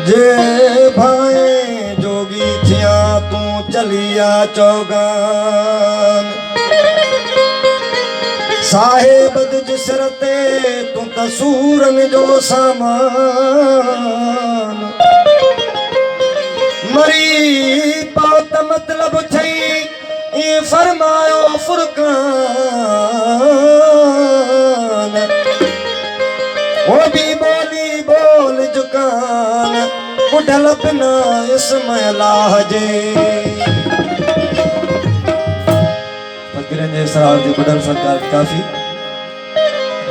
जे भाए जोगी थिया तू चलिया चौगान साहेब जिसरते तू तसूरन जो सामान मरी पात मतलब थई ये फरमायो फुरकान वो भी बोली बोल जुकान बुढ़ल बिना इसमें अल्लाह जे फकीरन जे सरार जे बुढ़ल सरकार काफी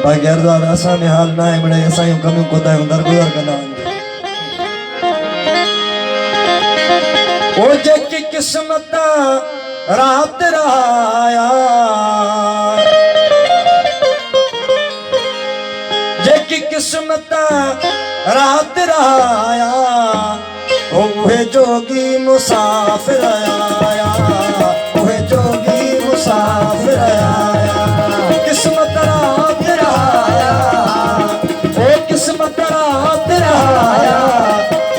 भाग्यार द्वार असा में हाल ना है बड़े असा यूं कमियों कोतायूं दरगुजर कंदा वञे ओ जेकी किस्मत रात रहाया जेकी किस्मत रात रहाया ओहे जोगी मुसाफिर आया ओहे जोगी मुसाफिर आया किस्मत रात रहाया ओ किस्मत रात रहाया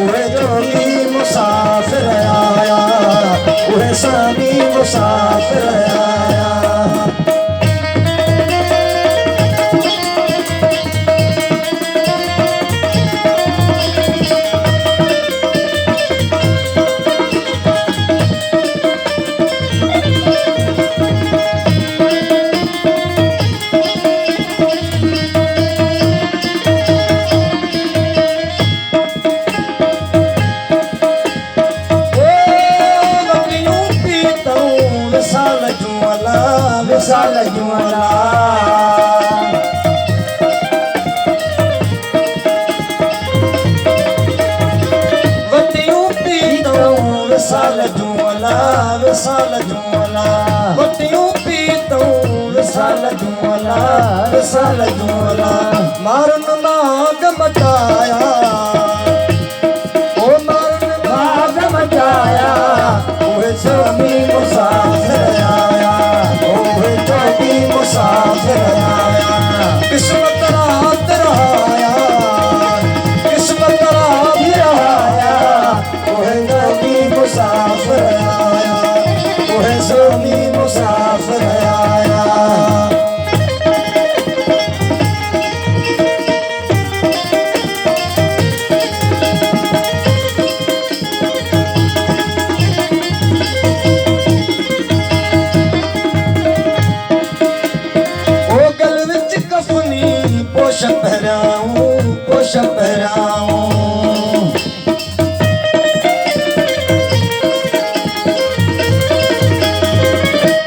ओहे जोगी मुसाफिर आया ओहे सामी मुसाफिर आया विशाल जुआला वटियूं पीतऊं विशाल जुआला विशाल जुआला वटियूं पीतऊं विशाल जुआला विशाल जुआला मारन नाग मचाया ओ मारन नाग मचाया ओहे स्वामी मुसाफिर आया मुसाफिर आया किस्मत रात रहाया किस्मत रात रहाया ओहे जोगी मुसाफिर आया ओहे स्वामी मुसाफिर आया पोश पहराऊं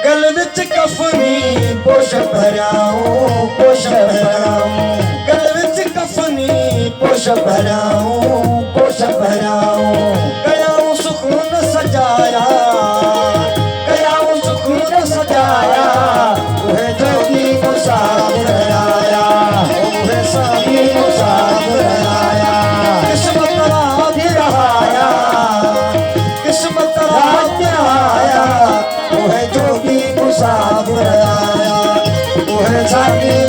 गल विच कफनी पोश पहराऊं पोश पहराऊं गल विच कफनी पोश पहराऊं पोश पहराऊं कयाऊं सुकून सजाया कयाऊं सुकून सजाया ओहे जोगी मुसाफिर आया ओहे सामी मुसाफिर आया किस्मत रात रहाया किस्मत रात रहाया ओहे जोगी मुसाफिर आया ओहे सामी